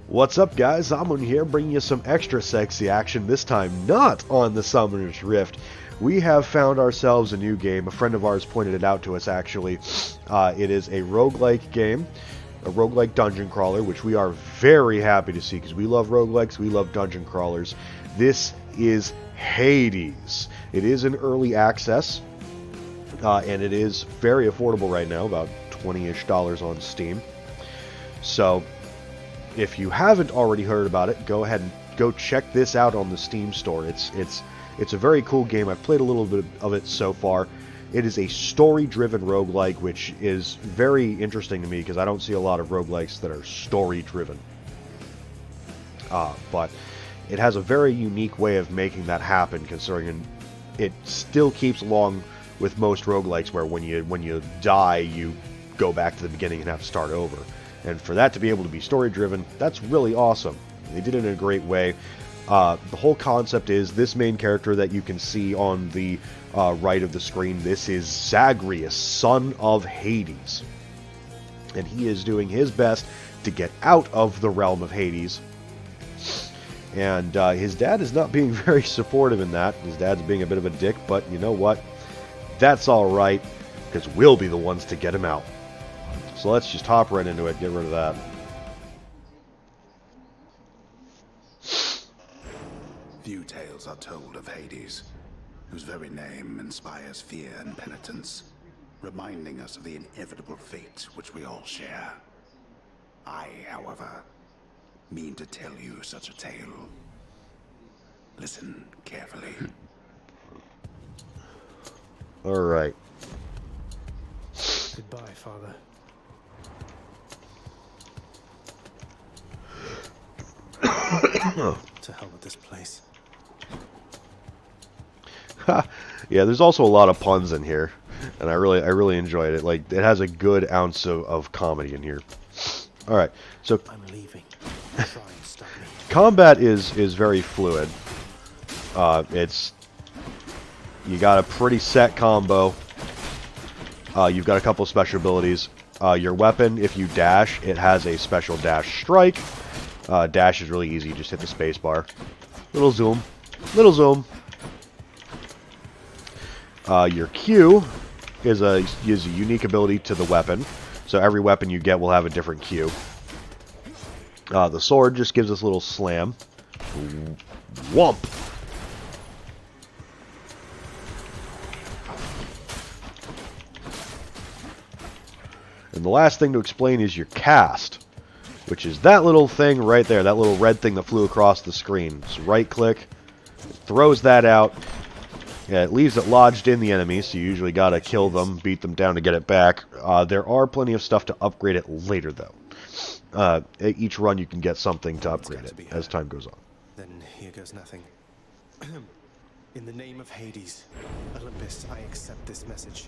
What's up, guys? Amun here, bringing you some extra sexy action, this time not on the Summoner's Rift. We have found ourselves a new game. A friend of ours pointed it out to us, actually. It is a roguelike game, a roguelike dungeon crawler, which we are very happy to see, because we love roguelikes, we love dungeon crawlers. This is Hades. It is in early access, and it is very affordable right now, about $20-ish on Steam. So if you haven't already heard about it, go ahead and go check this out on the Steam store. It's a very cool game. I've played a little bit of it so far. It is a story-driven roguelike, which is very interesting to me because I don't see a lot of roguelikes that are story-driven. But it has a very unique way of making that happen, considering it still keeps along with most roguelikes where when you die, you go back to the beginning and have to start over. And for that to be able to be story-driven, that's really awesome. They did it in a great way. The whole concept is this main character that you can see on the right of the screen. This is Zagreus, son of Hades. And he is doing his best to get out of the realm of Hades. And his dad is not being very supportive in that. His dad's being a bit of a dick, but you know what? That's alright, because we'll be the ones to get him out. So let's just hop right into it, get rid of that. Few tales are told of Hades, whose very name inspires fear and penitence, reminding us of the inevitable fate which we all share. I, however, mean to tell you such a tale. Listen carefully. Alright. Goodbye, Father. To hell with this place. Yeah, there's also a lot of puns in here, and I really enjoyed it. Like, it has a good ounce of comedy in here. All right, so I'm leaving. Try and stop me. combat is very fluid. You got a pretty set combo. You've got a couple of special abilities. Your weapon, if you dash, it has a special dash strike. Dash is really easy. You just hit the space bar. Little zoom. Little zoom. Your Q is a unique ability to the weapon. So every weapon you get will have a different Q. The sword just gives us a little slam. Whomp! And the last thing to explain is your cast, which is that little thing right there, that little red thing that flew across the screen. So right click, throws that out. Yeah, it leaves it lodged in the enemy, so you usually gotta kill them, beat them down to get it back. There are plenty of stuff to upgrade it later, though. Each run you can get something to upgrade it as time goes on. Then here goes nothing. In the name of Hades, Olympus, I accept this message.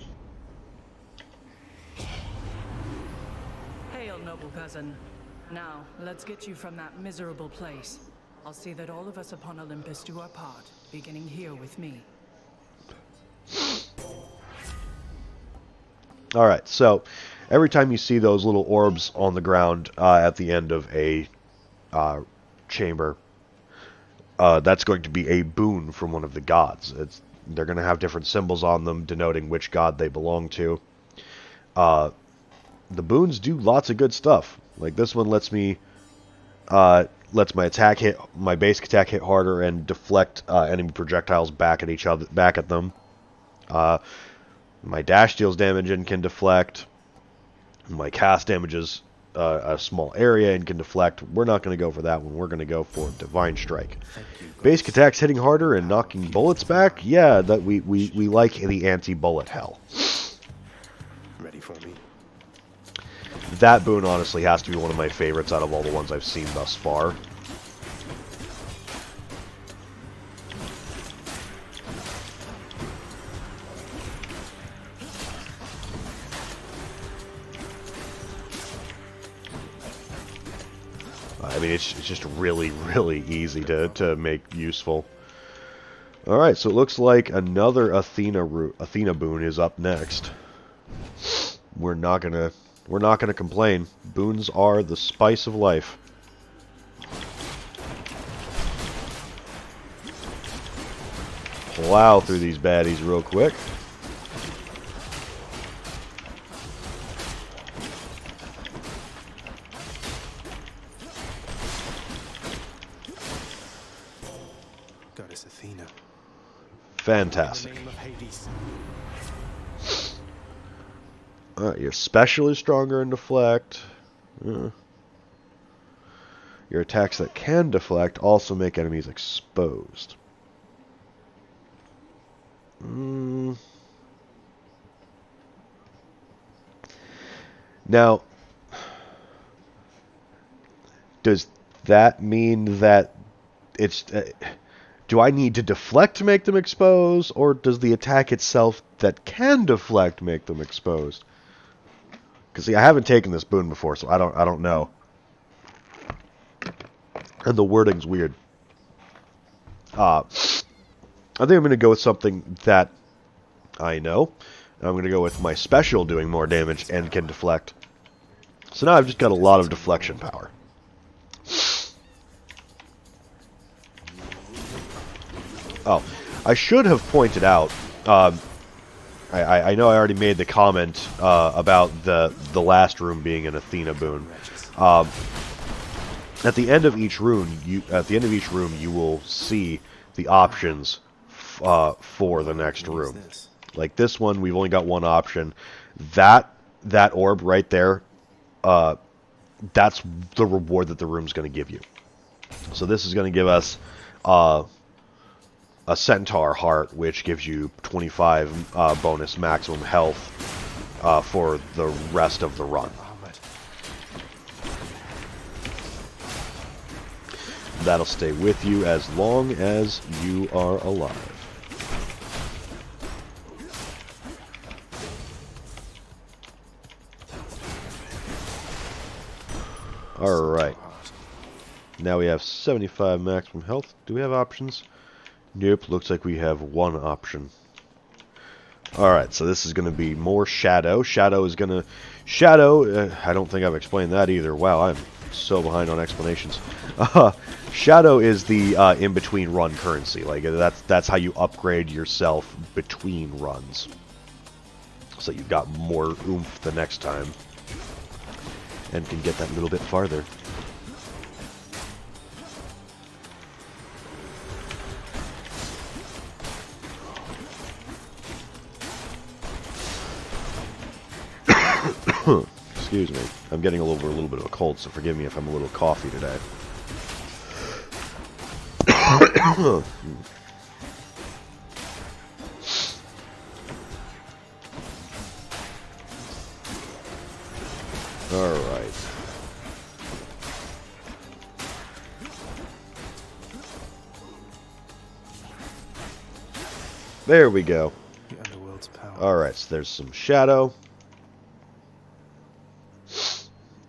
Hail, noble cousin. Now, let's get you from that miserable place. I'll see that all of us upon Olympus do our part, beginning here with me. Alright, so every time you see those little orbs on the ground at the end of a chamber, that's going to be a boon from one of the gods. They're going to have different symbols on them denoting which god they belong to. The boons do lots of good stuff. Like this one lets my attack hit, my basic attack hit harder and deflect enemy projectiles back at them. My dash deals damage and can deflect. My cast damages a small area and can deflect. We're not going to go for that one. We're going to go for Divine Strike. Basic attacks hitting harder and knocking bullets back. Yeah, that we like the anti-bullet hell. Ready for me? That boon honestly has to be one of my favorites out of all the ones I've seen thus far. I mean, it's just really easy to make useful. Alright, so it looks like another Athena boon is up next. We're not gonna complain. Boons are the spice of life. plow through these baddies real quick. Goddess Athena. Fantastic. In the name of Hades. Alright, your special is stronger in deflect. Your attacks that can deflect also make enemies exposed. Now, does that mean that it's... do I need to deflect to make them exposed, or does the attack itself that can deflect make them exposed? Because see, I haven't taken this boon before, so I don't know. And the wording's weird. I think I'm going to go with something that I know. I'm going to go with my special doing more damage and can deflect. So now I've just got a lot of deflection power. Oh, I should have pointed out, I know I already made the comment about the last room being an Athena boon. At the end of each room, you will see the options for the next room. Like this one, we've only got one option. That orb right there, that's the reward that the room's going to give you. So this is going to give us a centaur heart, which gives you 25 bonus maximum health for the rest of the run. That'll stay with you as long as you are alive. Alright. Now we have 75 maximum health. Do we have options? Nope, looks like we have one option. Alright, so this is going to be more Shadow. Shadow is going to... Shadow, I don't think I've explained that either. Wow, I'm so behind on explanations. Shadow is the in-between run currency. Like, that's how you upgrade yourself between runs. So you've got more oomph the next time. And can get that little bit farther. Excuse me. I'm getting a little bit of a cold, so forgive me if I'm a little coffee today. Alright. There we go. The underworld's power. Alright, so there's some Shadow.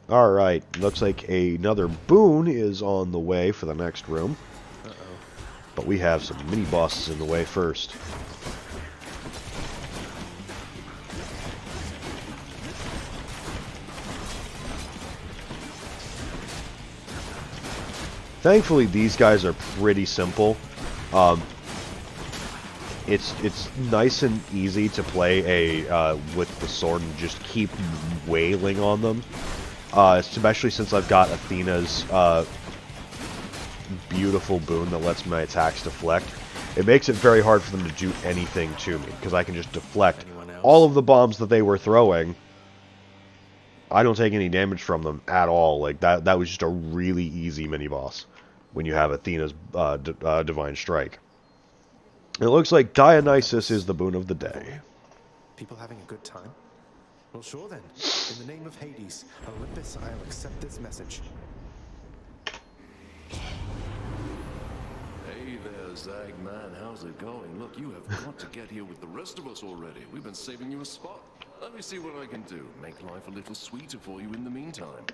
Alright, looks like another boon is on the way for the next room. But we have some mini-bosses in the way first. Thankfully, these guys are pretty simple. It's nice and easy to play with the sword and just keep wailing on them. Especially since I've got Athena's beautiful boon that lets my attacks deflect. It makes it very hard for them to do anything to me, because I can just deflect all of the bombs that they were throwing. I don't take any damage from them at all. Like that was just a really easy mini-boss when you have Athena's Divine Strike. It looks like Dionysus is the boon of the day. People having a good time? Well, sure then. In the name of Hades, Olympus, I'll accept this message. Hey there, Zag man, how's it going? Look, you have got to get here with the rest of us already. We've been saving you a spot. Let me see what I can do. Make life a little sweeter for you in the meantime.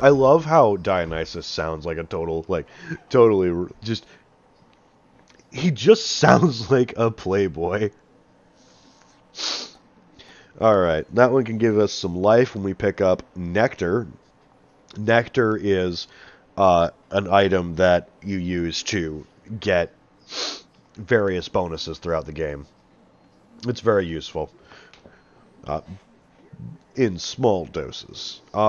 I love how Dionysus sounds like a totally just... He just sounds like a playboy. Alright, that one can give us some life when we pick up Nectar. Nectar is an item that you use to get various bonuses throughout the game. It's very useful. In small doses. You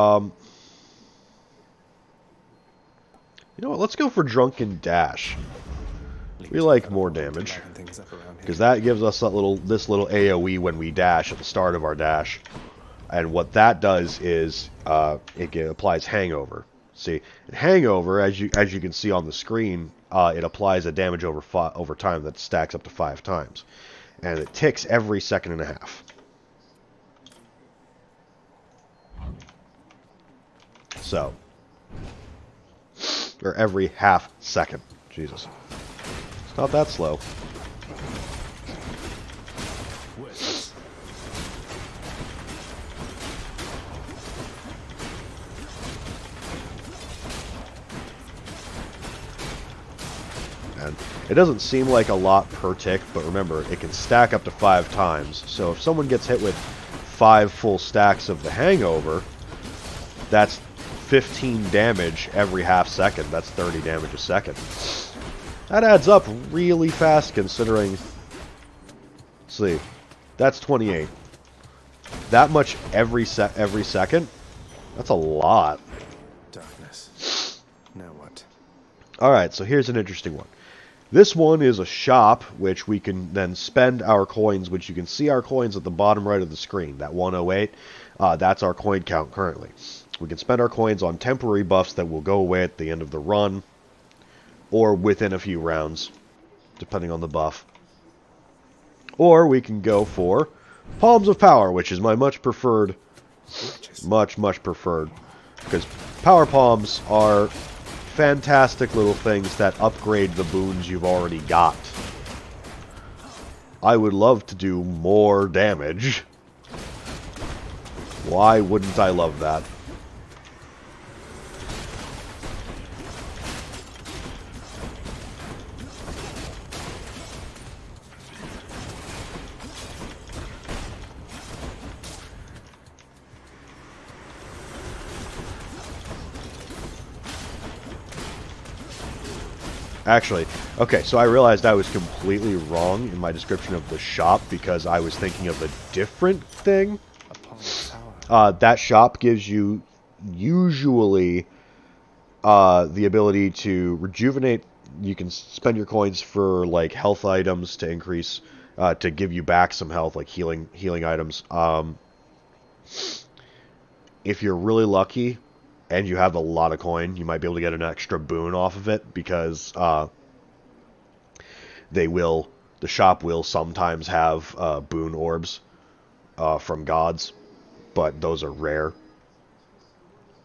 know what? Let's go for Drunken Dash. We like more damage, because that gives us this little AOE when we dash at the start of our dash. And what that does is it applies Hangover. See, in Hangover, as you can see on the screen, it applies a damage over time that stacks up to 5 times, and it ticks every second and a half. So, or every half second. Jesus. It's not that slow. And it doesn't seem like a lot per tick, but remember, it can stack up to 5 times. So if someone gets hit with 5 full stacks of the Hangover, that's 15 damage every half second. That's 30 damage a second. That adds up really fast considering... Let's see. That's 28. That much every second? That's a lot. Darkness. Now what? Alright, so here's an interesting one. This one is a shop, which we can then spend our coins, which you can see our coins at the bottom right of the screen. That 108, that's our coin count currently. We can spend our coins on temporary buffs that will go away at the end of the run, or within a few rounds, depending on the buff. Or we can go for Palms of Power, which is my much preferred, much preferred, because Power Palms are fantastic little things that upgrade the boons you've already got. I would love to do more damage. Why wouldn't I love that? Actually, okay, so I realized I was completely wrong in my description of the shop because I was thinking of a different thing. That shop gives you usually the ability to rejuvenate. You can spend your coins for like health items to increase, to give you back some health, like healing items. If you're really lucky and you have a lot of coin, you might be able to get an extra boon off of it, because the shop will sometimes have boon orbs from gods, but those are rare.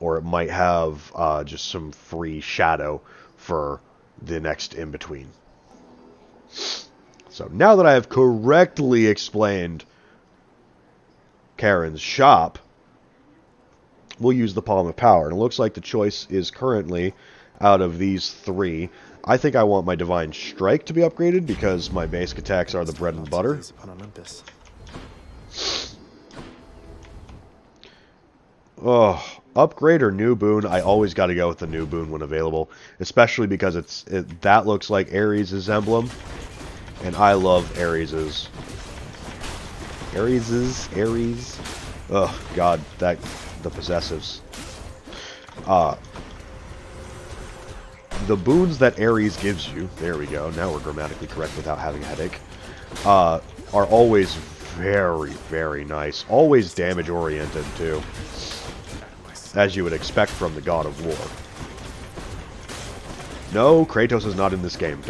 Or it might have just some free shadow for the next in-between. So now that I have correctly explained Karen's shop, we'll use the Palm of Power. And it looks like the choice is currently, out of these 3, I think I want my Divine Strike to be upgraded, because my basic attacks are the bread and butter. Oh, upgrade or new boon, I always got to go with the new boon when available. Especially because that looks like Ares' emblem. And I love Ares'. Ares. Oh, God, the possessives. The boons that Ares gives you, there we go, now we're grammatically correct without having a headache, are always very, very nice. Always damage oriented too, as you would expect from the God of War. No, Kratos is not in this game.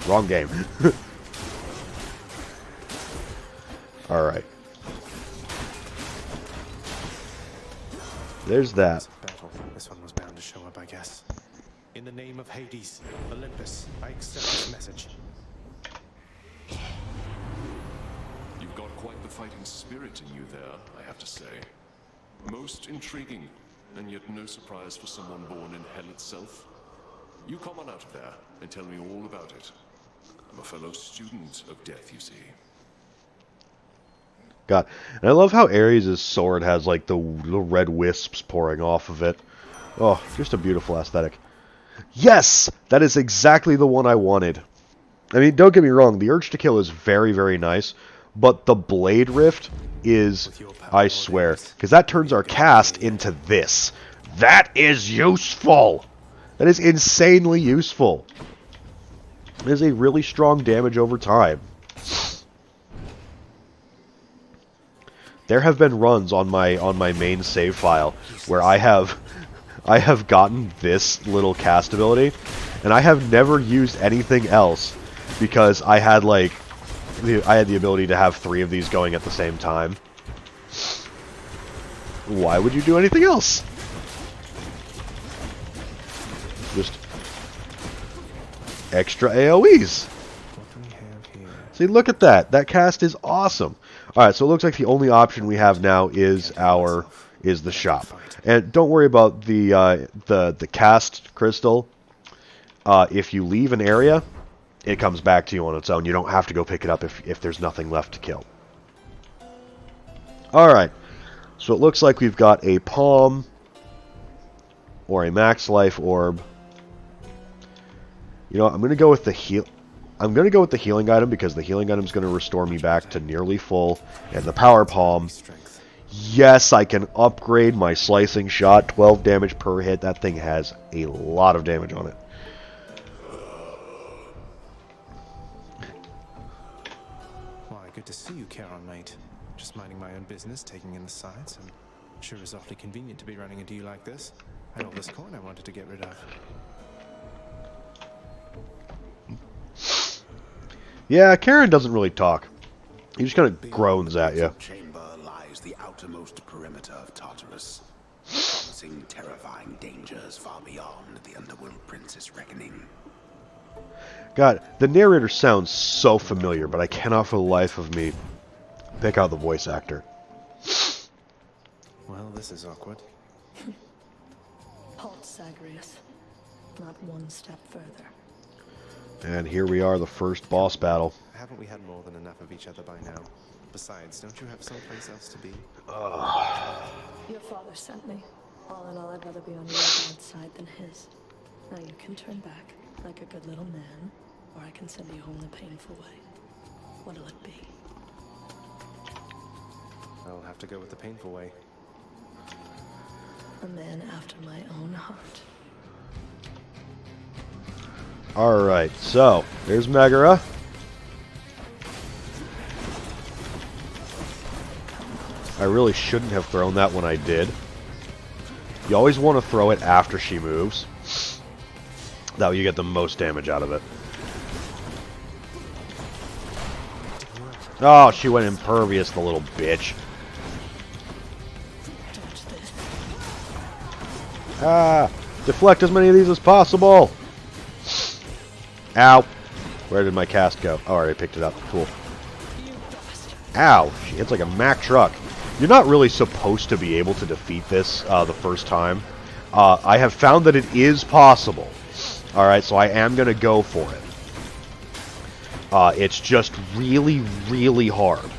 Wrong game. Alright. There's that. Battle. This one was bound to show up, I guess. In the name of Hades, Olympus, I accept this message. You've got quite the fighting spirit in you there, I have to say. Most intriguing, and yet no surprise for someone born in hell itself. You come on out of there and tell me all about it. I'm a fellow student of death, you see. God, and I love how Ares' sword has like the red wisps pouring off of it. Oh, just a beautiful aesthetic. Yes! That is exactly the one I wanted. I mean, don't get me wrong, the Urge to Kill is very, very nice, but the Blade Rift is, I swear, because that turns our cast into this. That is useful! That is insanely useful. It is a really strong damage over time. There have been runs on my main save file where I have gotten this little cast ability, and I have never used anything else because I had the ability to have 3 of these going at the same time. Why would you do anything else? Just extra AoEs. What do we have here? See, look at that. That cast is awesome. Alright, so it looks like the only option we have now is the shop. And don't worry about the cast crystal. If you leave an area, it comes back to you on its own. You don't have to go pick it up if there's nothing left to kill. Alright, so it looks like we've got a palm or a max life orb. You know, I'm going to go with the healing item because the healing item is going to restore me back to nearly full. And the power palm, yes, I can upgrade my slicing shot, 12 damage per hit. That thing has a lot of damage on it. Why, good to see you, Charon, mate. Just minding my own business, taking in the sights, and sure is awfully convenient to be running into you like this. I had all this coin I wanted to get rid of. Yeah, Karen doesn't really talk. He just kind of groans at you. Chamber lies the outermost perimeter of Tartarus, promising terrifying dangers far beyond the Underworld Princess reckoning. God, the narrator sounds so familiar, but I cannot for the life of me pick out the voice actor. Well, this is awkward. Halt, Zagreus. Not one step further. And here we are, the first boss battle. Haven't we had more than enough of each other by now? Besides, don't you have someplace else to be? Your father sent me. All in all, I'd rather be on your dad's side than his. Now you can turn back, like a good little man, or I can send you home the painful way. What'll it be? I'll have to go with the painful way. A man after my own heart. Alright, so, there's Megara. I really shouldn't have thrown that when I did. You always want to throw it after she moves. That way you get the most damage out of it. Oh, she went impervious, the little bitch. Ah! Deflect as many of these as possible! Ow! Where did my cast go? Oh, I already picked it up. Cool. Ow! She hits like a Mack truck. You're not really supposed to be able to defeat this the first time. I have found that it is possible. Alright, so I am going to go for it. It's just really, really hard.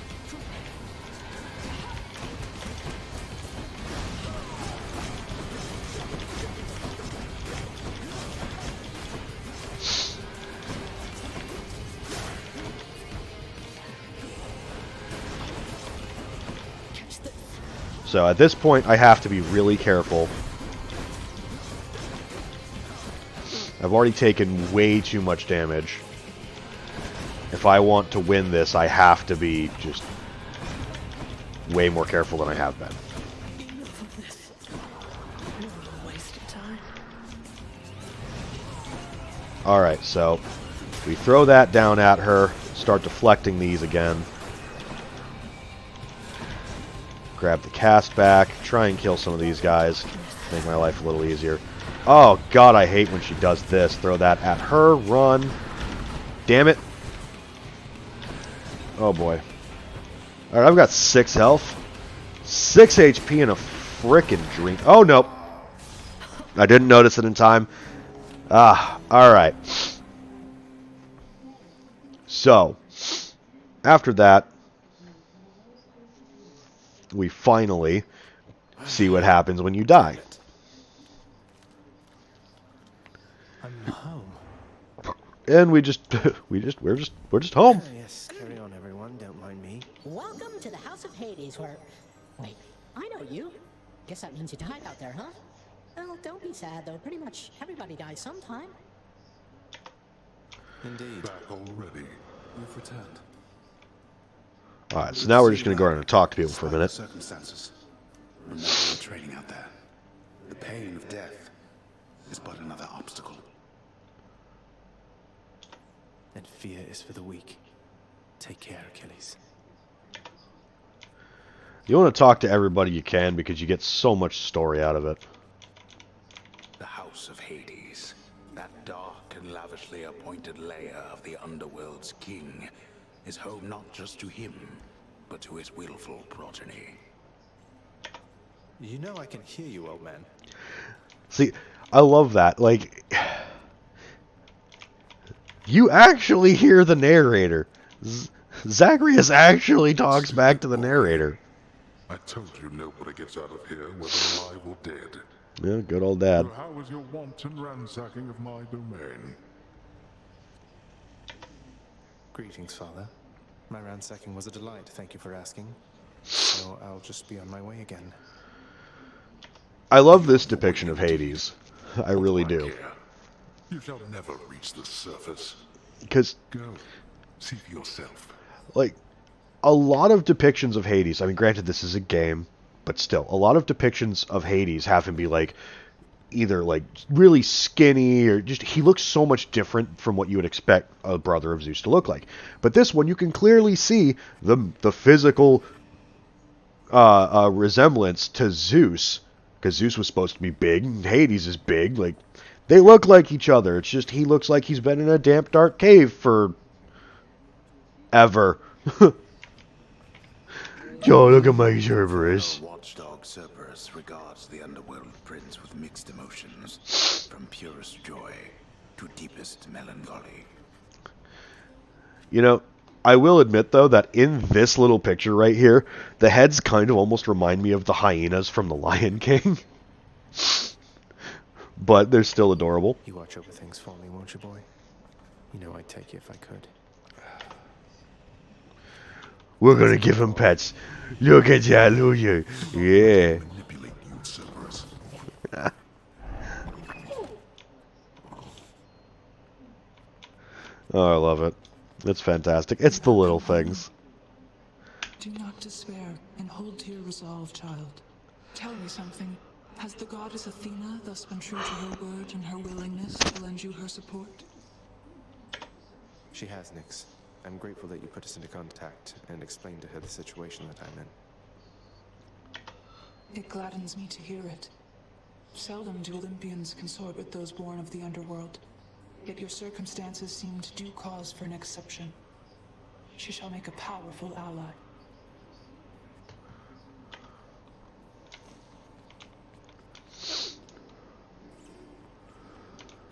So at this point, I have to be really careful. I've already taken way too much damage. If I want to win this, I have to be just way more careful than I have been. Enough of this. No waste of time. Alright, so we throw that down at her, start deflecting these again. Grab the cast back, try and kill some of these guys, make my life a little easier. Oh god, I hate when she does this. Throw that at her, run. Damn it. Oh boy. Alright, I've got 6 health. 6 HP and a frickin' drink. Oh no. I didn't notice it in time. Ah, alright. So, after that, we finally see what happens when you die. I'm home. And we're just home. Yes, carry on, everyone. Don't mind me. Welcome to the House of Hades, where... Wait, I know you. Guess that means you died out there, huh? Well, don't be sad, though. Pretty much everybody dies sometime. Indeed. Back already. You've returned. Alright, so now we're just going to go around and talk to people for a minute. Circumstances. Remember your training out there. The pain of death is but another obstacle. And fear is for the weak. Take care, Achilles. You want to talk to everybody you can because you get so much story out of it. The House of Hades, that dark and lavishly appointed lair of the underworld's king, is home not just to him, but to his willful progeny. You know I can hear you, old man. See, I love that. Like, you actually hear the narrator. Zagreus actually talks back to the narrator. I told you nobody gets out of here, whether alive or dead. Yeah, good old dad. So how was your wanton ransacking of my domain? Greetings, Father. My ransacking was a delight, thank you for asking. So I'll just be on my way again. I love this depiction of Hades. I really do. You shall never reach the surface. Because, Go, see for yourself. like, a lot of depictions of Hades, I mean, granted this is a game, but still, a lot of depictions of Hades have him be, like, either, like, really skinny, or just, he looks so much different from what you would expect a brother of Zeus to look like. But this one, you can clearly see the physical resemblance to Zeus, because Zeus was supposed to be big, and Hades is big, like, they look like each other. It's just, he looks like he's been in a damp, dark cave for ever. Joe, look at my Cerberus. Watchdog Cerberus regards the underworld prince with mixed emotions, from purest joy to deepest melancholy. You know, I will admit, though, that in this little picture right here, the heads kind of almost remind me of the hyenas from The Lion King. But they're still adorable. You watch over things for me, won't you, boy? You know I'd take you if I could. We're gonna give him pets. Look at that, look at yeah. Manipulate you, Cerberus. Oh, I love it. It's fantastic. It's the little things. Do not despair and hold to your resolve, child. Tell me something. Has the goddess Athena thus been true to her word and her willingness to lend you her support? She has, Nyx. I'm grateful that you put us into contact and explained to her the situation that I'm in. It gladdens me to hear it. Seldom do Olympians consort with those born of the underworld. Yet your circumstances seemed due cause for an exception. She shall make a powerful ally.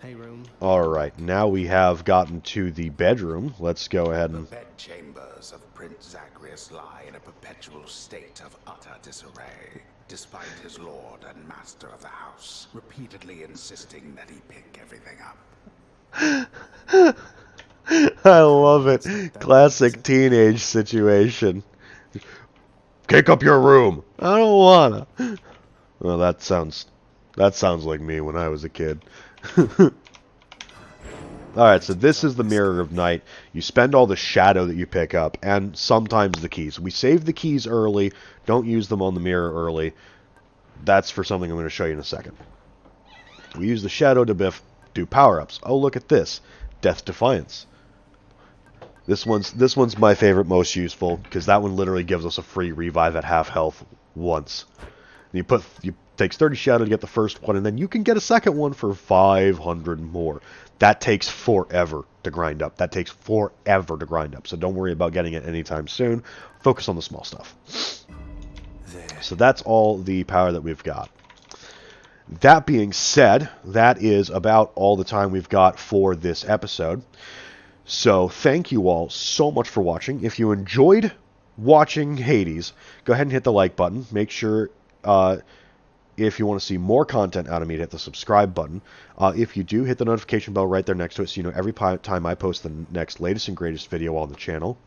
Hey, room. Alright, now we have gotten to the bedroom. Let's go ahead The and... bedchambers of Prince Zagreus lie in a perpetual state of utter disarray, despite his lord and master of the house repeatedly insisting that he pick everything up. I love it. Classic teenage situation. Kick up your room. I don't wanna. Well, that sounds like me when I was a kid. Alright, so this is the Mirror of Night. You spend all the shadow that you pick up, and sometimes the keys. We save the keys early. Don't use them on the mirror early. That's for something I'm going to show you in a second. We use the shadow to do power-ups. Oh, look at this. Death Defiance. This one's my favorite, most useful, because that one literally gives us a free revive at half health once. And you takes 30 shadow to get the first one, and then you can get a second one for 500 more. That takes forever to grind up. So don't worry about getting it anytime soon. Focus on the small stuff. There. So that's all the power that we've got. That being said, that is about all the time we've got for this episode. So thank you all so much for watching. If you enjoyed watching Hades, go ahead and hit the like button. Make sure If you want to see more content out of me, hit the subscribe button. If you do, hit the notification bell right there next to it so you know every time I post the next latest and greatest video on the channel.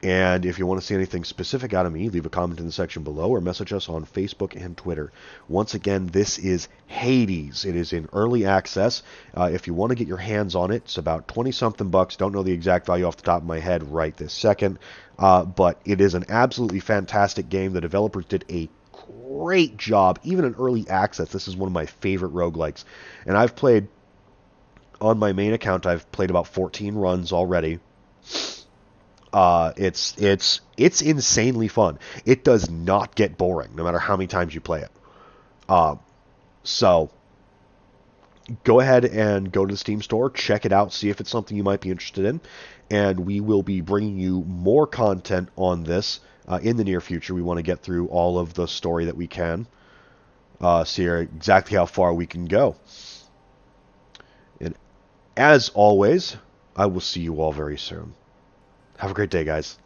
And if you want to see anything specific out of me, leave a comment in the section below or message us on Facebook and Twitter. Once again, this is Hades. It is in early access. If you want to get your hands on it, it's about 20-something bucks. Don't know the exact value off the top of my head right this second. But it is an absolutely fantastic game. The developers did a great job, even in early access. This is one of my favorite roguelikes. And I've played, on my main account, I've played about 14 runs already. It's insanely fun. It does not get boring, no matter how many times you play it. So, go ahead and go to the Steam store, check it out, see if it's something you might be interested in, and we will be bringing you more content on this in the near future. We want to get through all of the story that we can, see exactly how far we can go. And as always, I will see you all very soon. Have a great day, guys.